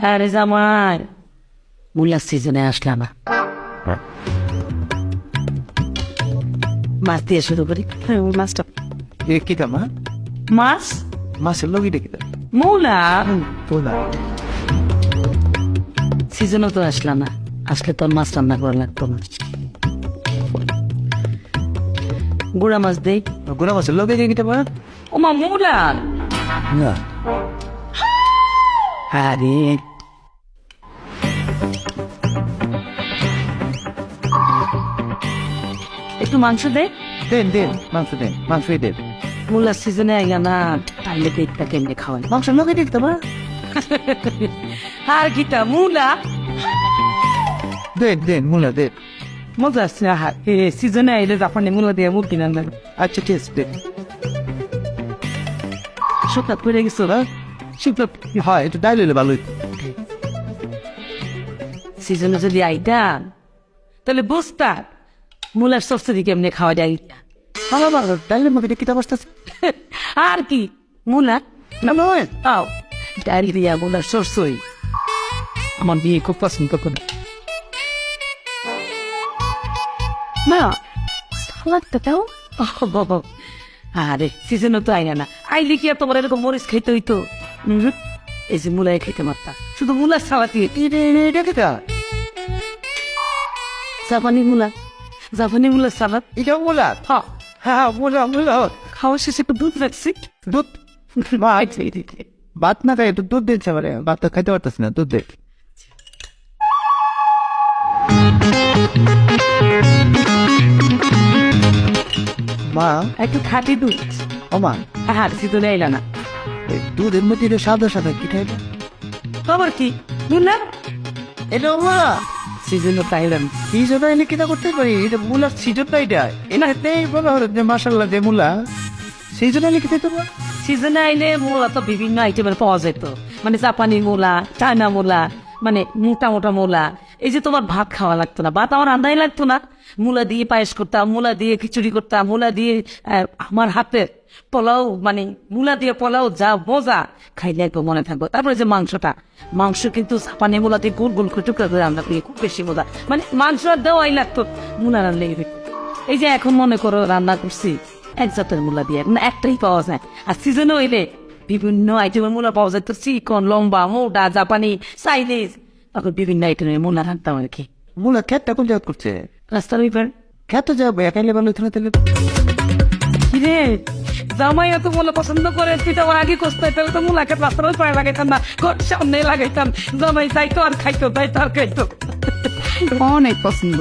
আরে জামাই মূলার সিজনে আসলাম না, মাছ দিয়ে শুরু করি। মাছটা এ কিটা মা? মাছ মাছের লগিটা কিটা? মূলা তোলা সিজনও তো আসলাম না, আসলে তোর মাছ রান্না করা লাগতো না। গুড়া মাছ দেই। গুড়া মাছের লগে যে কিটা মা? ওমা মূলা না আরে একটু মাংস দে। দেন দেন মাংস দেন, মাংসই দেন। মূলার সিজনে আইলা না, তাইলে পেটটা কেমনে খাওয়াই। মাংসের লগে দেখতে মা? আর কিটা মূলা দেন দেন মূলা দেন। মজা আসছে। সিজনে আইলে জাপানি মূলা দিয়ে মুখ কিনা লাগে। আচ্ছা ঠিক আছে দেন। সকাল পড়ে গেছো না? শীতল হয় একটু ডাইল হইলে ভালোই। সিজনে যদি আইতাম তাহলে বুঝতা মূলার সবসিডি কেমনে খাওয়া যায়। ভালো ভালো ডাইলের মধ্যে কিটা বসতেছে? আর কি মূলা না নয় তাও ডায়রিয়া মূলার সরষই আমার বিয়ে খুব পছন্দ করে। মা সালাদটা দাও। বাবা আরে সিজনও তো আইনা না, আইলে কি আর তোমার এরকম মরিচ খাইতে হইতো? এই যে মূলায় খাইতে মারতা, শুধু মূলার সালাতি। এটা কিটা? জাপানি মূলা, জাপানি মূলার সালাদ। এটা মূলা? হ্যাঁ হ্যাঁ মূলা মূলা। খাওয়া শেষে একটু দুধ রাখছি। দুধ মা ভাত না খাই একটু দুধ দিচ্ছে মানে ভাত তো খাইতে পারতেছি না, দুধ দে। মা একটু খাঁটি দুধ। ও মা আর সিজনে আইলা না, এই দুধের মধ্যে এটা সাদা সাদা কিটা এটা? খবর কি মূলা এটা মা সিজনও পাইলাম। এই জন্য এনে কিনা করতে পারি, এটা মূলার সিজনটা এটা এনাতেই বলা হলো যে মাসাল্লাহ যে মূলা সেই জন্য এনে খেতে তোমার। সিজনে আইলে মূলা তো বিভিন্ন আইটেমের পাওয়া যেত, মানে জাপানি মূলা, চায়না মূলা, মানে মোটা মোটা মূলা। এই যে তোমার ভাত খাওয়া লাগতো না, ভাত আমার রান্নাই লাগতো না, মূলা দিয়ে পায়েস করতাম, মূলা দিয়ে খিচুড়ি করতাম, মূলা দিয়ে আমার হাতে পোলাও, মানে মূলা দিয়ে পোলাও যা মজা, খাইলে একটু মনে থাকবো। তারপরে যে মাংসটা, মাংস কিন্তু জাপানি মূলা দিয়ে গোল গোল করে টুকরা করে রান্না করি, খুব বেশি মজা, মানে মাংস আর দেওয়াই লাগতো, মূলা রান্নাই হইতো। এই যে এখন মনে করো রান্না করছি এক জাতের মূলা দিয়ে, না একটাই পাওয়া যায়। আর সিজনে হইলে বিভিন্ন আইটেমের মূলা পাওয়া যায়, তো চিকন, লম্বা, মোটা, জাপানি, চাইনিজ, তখন বিভিন্ন আইটেমের মূলা রাখতাম আর কি। মূলা খেতটা কোন জায়গা করছে? রাস্তার ওইবার খেত যাবো একাইলে ভালো হইতো না তাহলে? কিরে জামাই এত মূলা পছন্দ করে, তুই তো আমার আগে কষ্ট হয়, তাহলে তো মূলা খেত রাস্তার ওই পায়ে লাগাইতাম না, ঘর সামনে লাগাইতাম, জামাই চাইতো আর খাইতো, তাই তো আর খাইতো। অনেক পছন্দ।